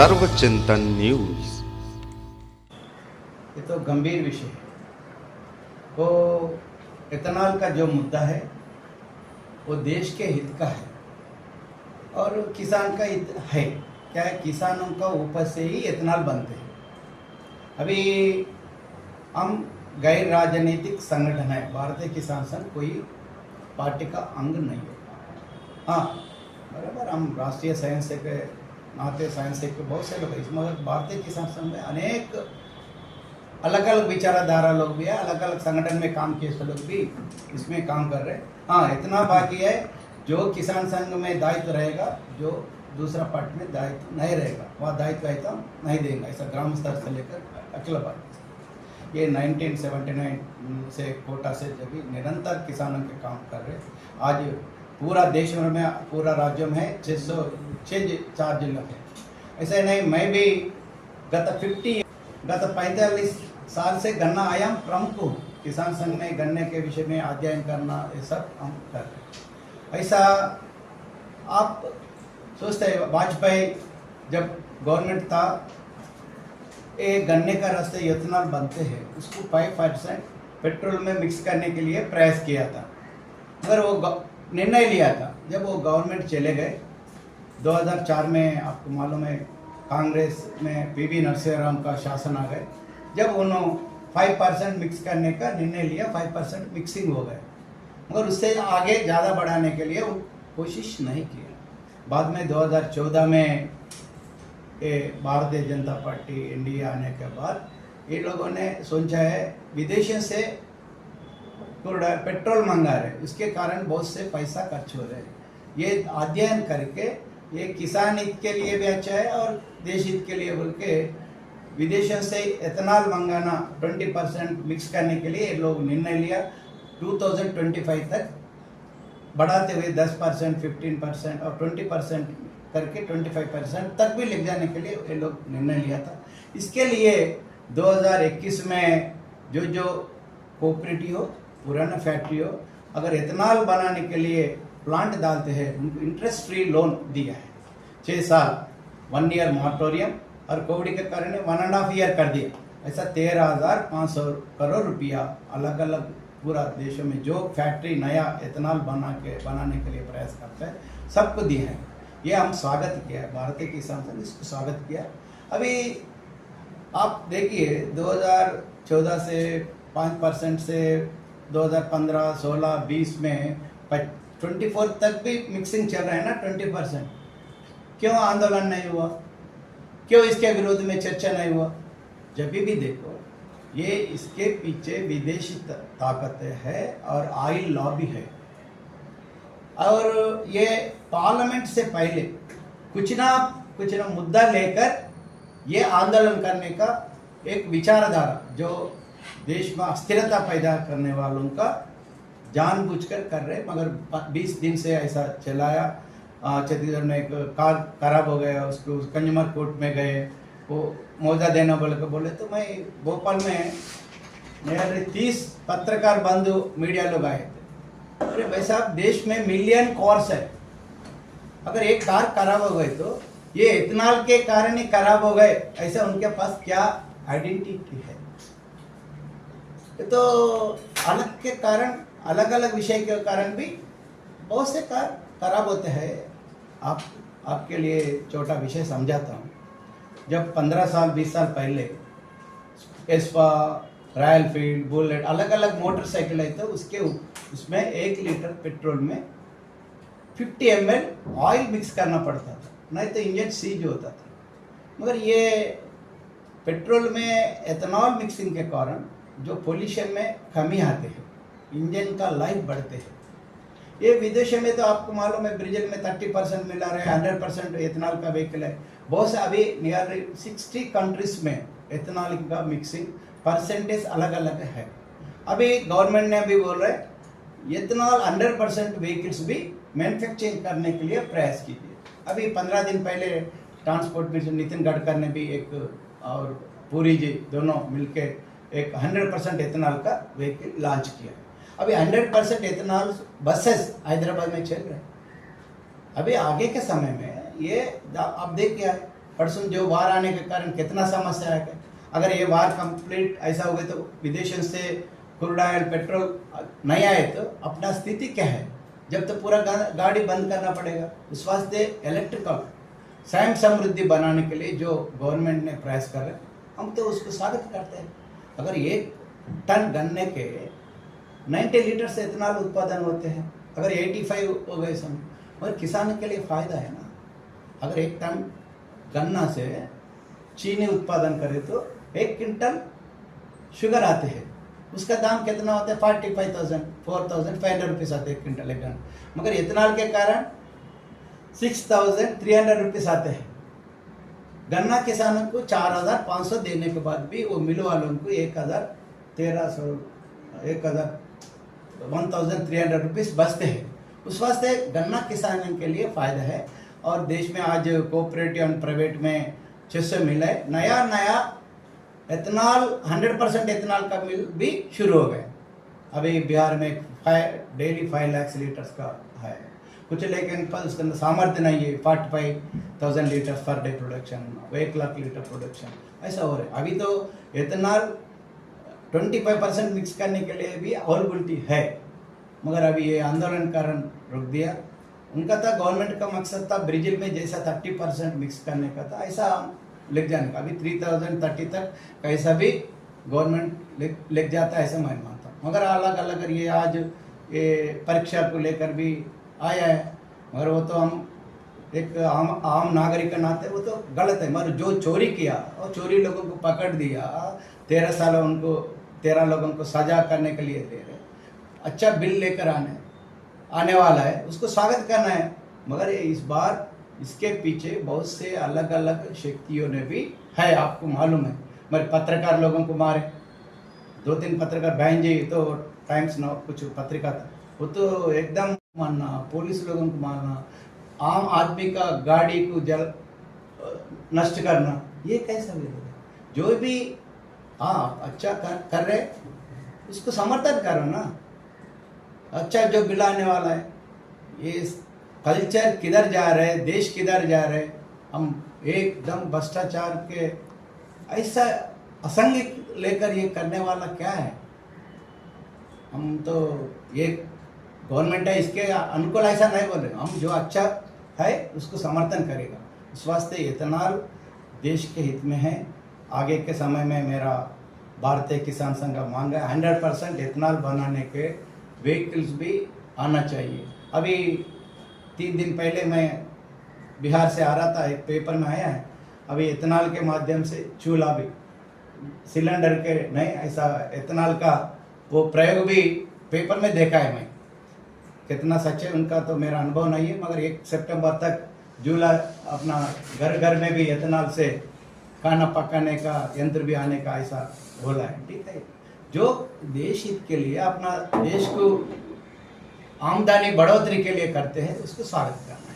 सर्वचिंतन news. ये तो गंभीर विषय है। वो इथेनॉल का जो मुद्दा है वो देश के हित का है और किसान का हित है। क्या है, किसानों का उपज से ही इथेनॉल बनते हैं। अभी हम गैर राजनीतिक संगठन है, भारतीय किसान संघ कोई पार्टी का अंग नहीं है। हाँ बराबर, हम राष्ट्रीय स्वयंसेवक के नाते स्वयंसेवक के बहुत से लोग हैं, मगर भारतीय किसान संघ में अनेक अलग अलग विचारधारा लोग भी है, अलग अलग संगठन में काम किए लोग भी इसमें काम कर रहे हैं। हाँ इतना बाकी है, जो किसान संघ में दायित्व रहेगा, जो दूसरा पार्टी में दायित्व नहीं रहेगा, वह दायित्व है तो नहीं देंगे। ऐसा ग्राम स्तर से लेकर अखिल भारत, ये 1979 से कोटा से जब भी निरंतर किसानों के काम कर रहे। आज पूरा देश भर में, पूरा राज्य में 604 जिले हैं। ऐसे नहीं, मैं भी गत 45 साल से गन्ना आयाम प्रमुख हूँ। किसान संघ में गन्ने के विषय में अध्ययन करना, ये सब हम कर रहे हैं। ऐसा आप सोचते हैं, वाजपेयी जब गवर्नमेंट था, ये गन्ने का रस से इथेनॉल बनते हैं, उसको 5% पेट्रोल में मिक्स करने के लिए प्रयास किया था, मगर वो निर्णय लिया था। जब वो गवर्नमेंट चले गए 2004 में, आपको मालूम है कांग्रेस में पीवी नरसिंह का शासन आ गए। जब उन्होंने 5% मिक्स करने का निर्णय लिया, 5% मिक्सिंग हो गए, मगर उससे आगे ज़्यादा बढ़ाने के लिए वो कोशिश नहीं की। बाद में 2014 में ये भारतीय जनता पार्टी इंडिया आने के बाद ये लोगों ने सोचा है, विदेशों से पेट्रोल मंगा रहे, उसके कारण बहुत से पैसा खर्च हो रहे हैं। ये अध्ययन करके ये किसान हित के लिए भी अच्छा है और देश हित के लिए बोल के विदेशों से इथेनॉल मंगाना 20% मिक्स करने के लिए लोग निर्णय लिया। 2025 तक बढ़ाते हुए 10%, 15% और 20% करके 25% तक भी ले जाने के लिए ये लोग निर्णय लिया था। इसके लिए 2021 में जो कोऑपरेटिव हो, पुराना फैक्ट्री हो, अगर इथेनॉल बनाने के लिए प्लांट डालते हैं, उनको इंटरेस्ट फ्री लोन दिया है 6 साल, 1 ईयर मॉरेटोरियम, और कोविड के कारण 1.5 ईयर कर दिया। ऐसा 13,500 करोड़ रुपया अलग अलग पूरा देशों में जो फैक्ट्री नया इथेनॉल बनाने के लिए प्रयास करता है, सबको दिए हैं। ये हम स्वागत किया, भारतीय किसान संघ इसको स्वागत किया। अभी आप देखिए 2014 से 5% से 2015, 16, 20 में 24 तक भी मिक्सिंग चल रहा है ना 20%। क्यों आंदोलन नहीं हुआ? क्यों इसके विरोध में चर्चा नहीं हुआ? जब भी देखो, ये इसके पीछे विदेशी ताकतें है और ऑयल लॉबी है। और ये पार्लियामेंट से पहले कुछ ना मुद्दा लेकर ये आंदोलन करने का एक विचारधारा, जो देश में अस्थिरता पैदा करने वालों का जानबूझकर कर रहे। मगर 20 दिन से ऐसा चलाया। छत्तीसगढ़ में एक कार खराब हो गया, उसको कंज्यूमर कोर्ट में गए, वो मुआवजा देना बोले तो मैं भोपाल में मेरे 30 पत्रकार बंधु मीडिया लोग आए थे। अरे भाई साहब, देश में मिलियन कार्स है, अगर एक कार खराब हो गई तो ये इथेनॉल के कारण ही खराब हो गए, ऐसा उनके पास क्या आइडेंटिटी है? तो अलग के कारण, अलग अलग विषय के कारण भी बहुत से कार खराब होते हैं। आपके लिए छोटा विषय समझाता हूँ। जब 15 साल 20 साल पहले एस्पा, रॉयल फील्ड, बुलेट, अलग अलग मोटरसाइकिल आई, तो उसमें 1 लीटर पेट्रोल में 50 ml ऑयल मिक्स करना पड़ता था, नहीं तो इंजन सीज होता था। मगर ये पेट्रोल में एथेनॉल मिक्सिंग के कारण जो पोल्यूशन में कमी आते हैं, इंजन का लाइफ बढ़ते हैं। ये विदेशों में तो आपको मालूम है, ब्राजील में 30% मिला रहे, 100% इथेनॉल का व्हीकल है। बहुत से अभी नियर 60 कंट्रीज में इथेनॉल का मिक्सिंग परसेंटेज अलग अलग है। अभी गवर्नमेंट ने भी बोल रहे इथेनॉल 100% व्हीकल्स भी मैन्युफैक्चरिंग करने के लिए प्रयास कीजिए। अभी 15 दिन पहले ट्रांसपोर्ट मिनिस्टर नितिन गडकरी ने भी एक, और पुरी जी दोनों मिलकर एक 100% इथेनॉल का व्हीकल लॉन्च किया। अभी 100% इथेनॉल बसेस हैदराबाद में चल रहे हैं। अभी आगे के समय में ये आप देखिए परसों जो वार आने के कारण कितना समस्या है। अगर ये वार कंप्लीट ऐसा हो गया तो विदेशों से क्रूड ऑयल पेट्रोल नहीं आए तो अपना स्थिति क्या है, जब तो पूरा गाड़ी बंद करना पड़ेगा। उस वास्ते इलेक्ट्रिकल स्वयं समृद्धि बनाने के लिए जो गवर्नमेंट ने प्रयास कर रहे हम तो उसको स्वागत करते हैं। अगर 1 टन गन्ने के 90 लीटर से इथेनॉल उत्पादन होते हैं, अगर 85 हो गए समय, और किसानों के लिए फ़ायदा है ना। अगर 1 टन गन्ना से चीनी उत्पादन करे तो 1 क्विंटल शुगर आते हैं, उसका दाम कितना होता है 45,000 रुपीज़ आते हैं 1 क्विंटल गन्ना। मगर इथेनॉल के कारण 6,300 रुपीज़ आते हैं। गन्ना किसानों को 4,500 देने के बाद भी वो मिल वालों को 1,300 रुपीज़ बचते हैं। उस वास्ते गन्ना किसानों के लिए फ़ायदा है। और देश में आज कोऑपरेटिव और प्राइवेट में 600 मिल है। नया इथेनॉल 100% इथेनॉल का मिल भी शुरू हो गए। अभी बिहार में डेली 5 लाख लीटर्स का है कुछ, लेकिन पर उसके अंदर सामर्थ्य नहीं है। 45,000 litres per day production, 1 lakh litre production ऐसा हो रहा है। अभी तो इथेनॉल 25% मिक्स करने के लिए भी अवेलेबिलिटी है, मगर अभी ये आंदोलन कारण रुक दिया। उनका था गवर्नमेंट का मकसद था ब्राज़ील में जैसा 30% मिक्स करने का था, ऐसा लेके जाने का। अभी 3030 तक कैसा भी गवर्नमेंट लेके जाता है, ऐसा मैं मानता हूँ। मगर अलग अलग ये आज ये परीक्षा को लेकर भी आया है, मगर वो तो हम एक आम नागरिक के नाते वो तो गलत है। मगर जो चोरी किया और चोरी लोगों को पकड़ दिया, 13 साल उनको 13 लोगों को सजा करने के लिए दे रहे, अच्छा बिल लेकर आने वाला है, उसको स्वागत करना है। मगर इस बार इसके पीछे बहुत से अलग अलग शक्तियों ने भी है, आपको मालूम है। मगर पत्रकार लोगों को मारे, 2-3 पत्रकार बहन जी तो टाइम्स नाउ कुछ पत्रिका था, वो तो एकदम मारना, पुलिस लोगों को मारना, आम आदमी का गाड़ी को नष्ट करना, ये कैसा विरोध है। जो भी अच्छा कर रहे उसको समर्थन करो ना। अच्छा जो बिल आने वाला है, ये कल्चर किधर जा रहे हैं, देश किधर जा रहे हैं। हम एकदम भ्रष्टाचार के ऐसा असंग लेकर ये करने वाला क्या है। हम तो ये गवर्नमेंट है इसके अनुकूल ऐसा नहीं बोल रहे, हम जो अच्छा है उसको समर्थन करेगा। इस वास्ते इथेनॉल देश के हित में है। आगे के समय में मेरा भारतीय किसान संघ मांग है 100% इथेनॉल बनाने के व्हीकल्स भी आना चाहिए। अभी 3 दिन पहले मैं बिहार से आ रहा था, एक पेपर में आया है अभी इथेनॉल के माध्यम से चूल्हा भी सिलेंडर के नहीं, ऐसा इथेनॉल का वो प्रयोग भी पेपर में देखा है। मैं कितना सच है उनका तो मेरा अनुभव नहीं है, मगर 1 सितंबर तक चूल्हा अपना घर घर में भी इथेनॉल से खाना पकाने का यंत्र भी आने का ऐसा बोला है। ठीक है, जो देश हित के लिए अपना देश को आमदनी बढ़ोतरी के लिए करते हैं उसको स्वागत करना है।